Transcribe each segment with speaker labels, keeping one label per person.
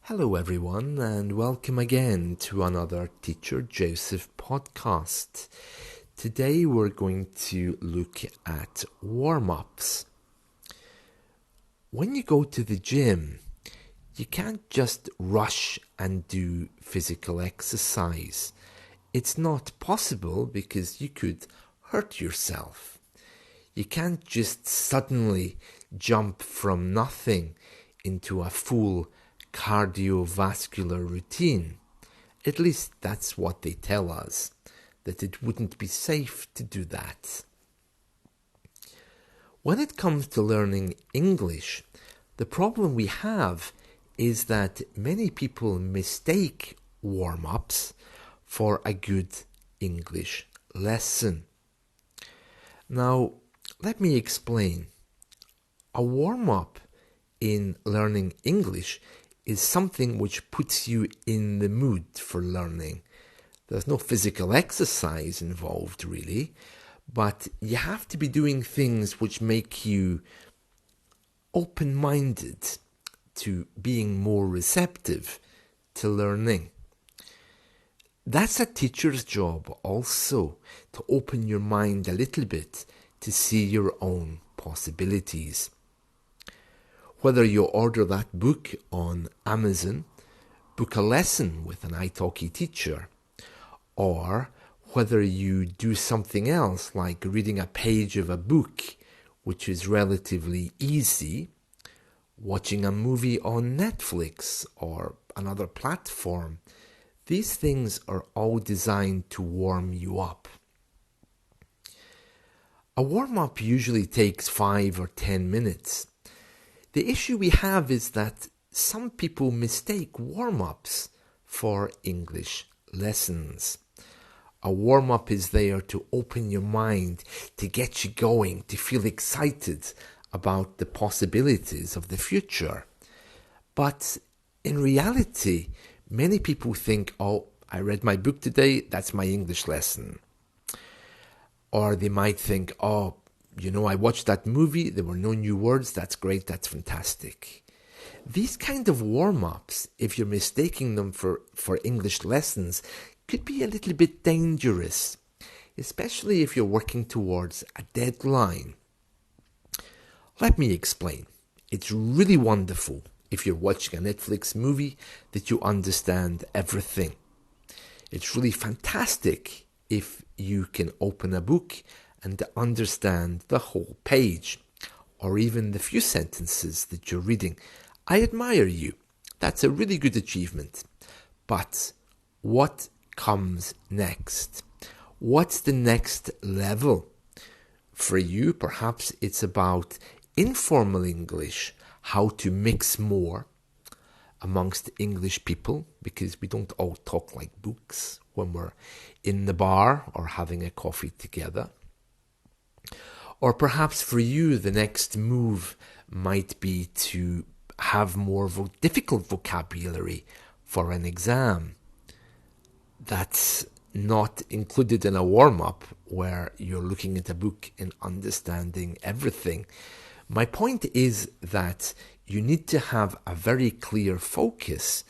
Speaker 1: Hello, everyone, and welcome again to another Teacher Joseph podcast. Today, we're going to look at warm-ups. When you go to the gym, you can't just rush and do physical exercise. It's not possible because you could hurt yourself. You can't just suddenly jump from nothing into a full cardiovascular routine. At least that's what they tell us, that it wouldn't be safe to do that. When it comes to learning English, the problem we have is that many people mistake warm-ups for a good English lesson. Now, let me explain. A warm-up in learning English is something which puts you in the mood for learning. There's no physical exercise involved, really, but you have to be doing things which make you open-minded to being more receptive to learning. That's a teacher's job also, to open your mind a little bit to see your own possibilities. Whether you order that book on Amazon, book a lesson with an italki teacher, or whether you do something else like reading a page of a book, which is relatively easy, watching a movie on Netflix or another platform, these things are all designed to warm you up. A warm-up usually takes 5 or 10 minutes. The issue we have is that some people mistake warm-ups for English lessons. A warm-up is there to open your mind, to get you going, to feel excited about the possibilities of the future. But in reality, many people think, oh, I read my book today, that's my English lesson. Or they might think, oh, I watched that movie, there were no new words, that's great, that's fantastic. These kind of warm-ups, if you're mistaking them for English lessons, could be a little bit dangerous, especially if you're working towards a deadline. Let me explain. It's really wonderful if you're watching a Netflix movie that you understand everything. It's really fantastic if you can open a book and understand the whole page, or even the few sentences that you're reading. I admire you. That's a really good achievement. But what comes next? What's the next level? For you, perhaps it's about informal English, how to mix more amongst English people, because we don't all talk like books when we're in the bar or having a coffee together. Or perhaps for you, the next move might be to have more difficult vocabulary for an exam. That's not included in a warm-up where you're looking at a book and understanding everything. My point is that you need to have a very clear focus,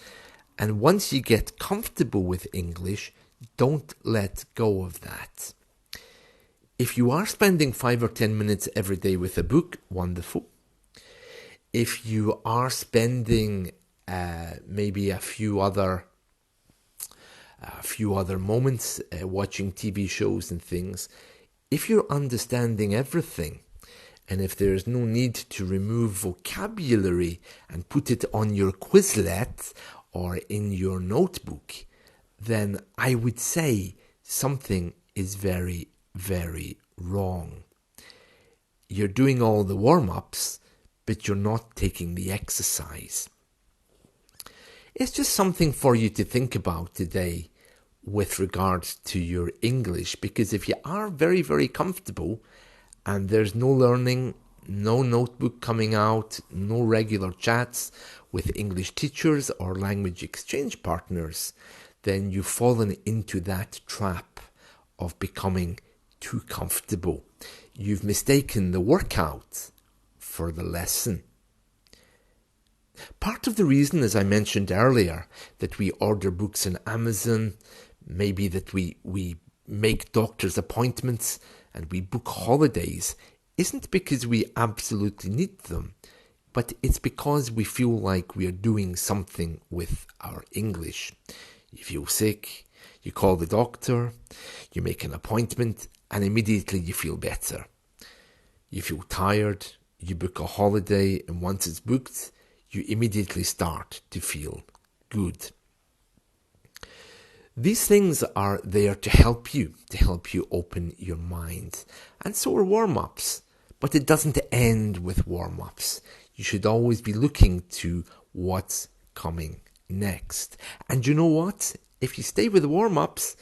Speaker 1: and once you get comfortable with English, don't let go of that. If you are spending 5 or 10 minutes every day with a book, wonderful. If you are spending maybe a few other moments watching TV shows and things, if you're understanding everything, and if there's no need to remove vocabulary and put it on your Quizlet or in your notebook, then I would say something is very, very wrong. You're doing all the warm-ups, but you're not taking the exercise. It's just something for you to think about today with regards to your English, because if you are very, very comfortable and there's no learning, no notebook coming out, no regular chats with English teachers or language exchange partners, then you've fallen into that trap of becoming too comfortable. You've mistaken the workout for the lesson. Part of the reason, as I mentioned earlier, that we order books on Amazon, maybe that we make doctor's appointments and we book holidays, isn't because we absolutely need them, but it's because we feel like we are doing something with our English. You feel sick, you call the doctor, you make an appointment, and immediately you feel better. You feel tired, you book a holiday, and once it's booked, you immediately start to feel good. These things are there to help you open your mind. And so are warm-ups. But it doesn't end with warm-ups. You should always be looking to what's coming next. And you know what? If you stay with warm-ups,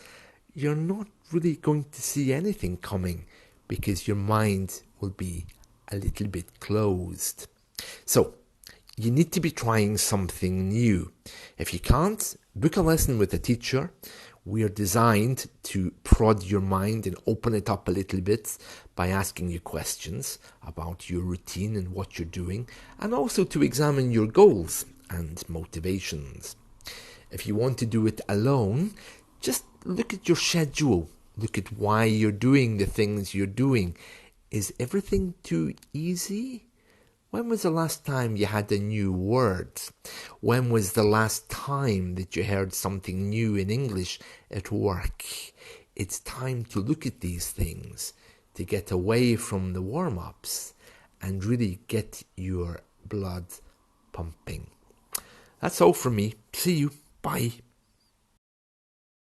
Speaker 1: you're not really going to see anything coming because your mind will be a little bit closed. So, you need to be trying something new. If you can't, book a lesson with a teacher. We are designed to prod your mind and open it up a little bit by asking you questions about your routine and what you're doing, and also to examine your goals and motivations. If you want to do it alone, just look at your schedule. Look at why you're doing the things you're doing. Is everything too easy? When was the last time you had a new word? When was the last time that you heard something new in English at work? It's time to look at these things, to get away from the warm-ups and really get your blood pumping. That's all from me. See you. Bye.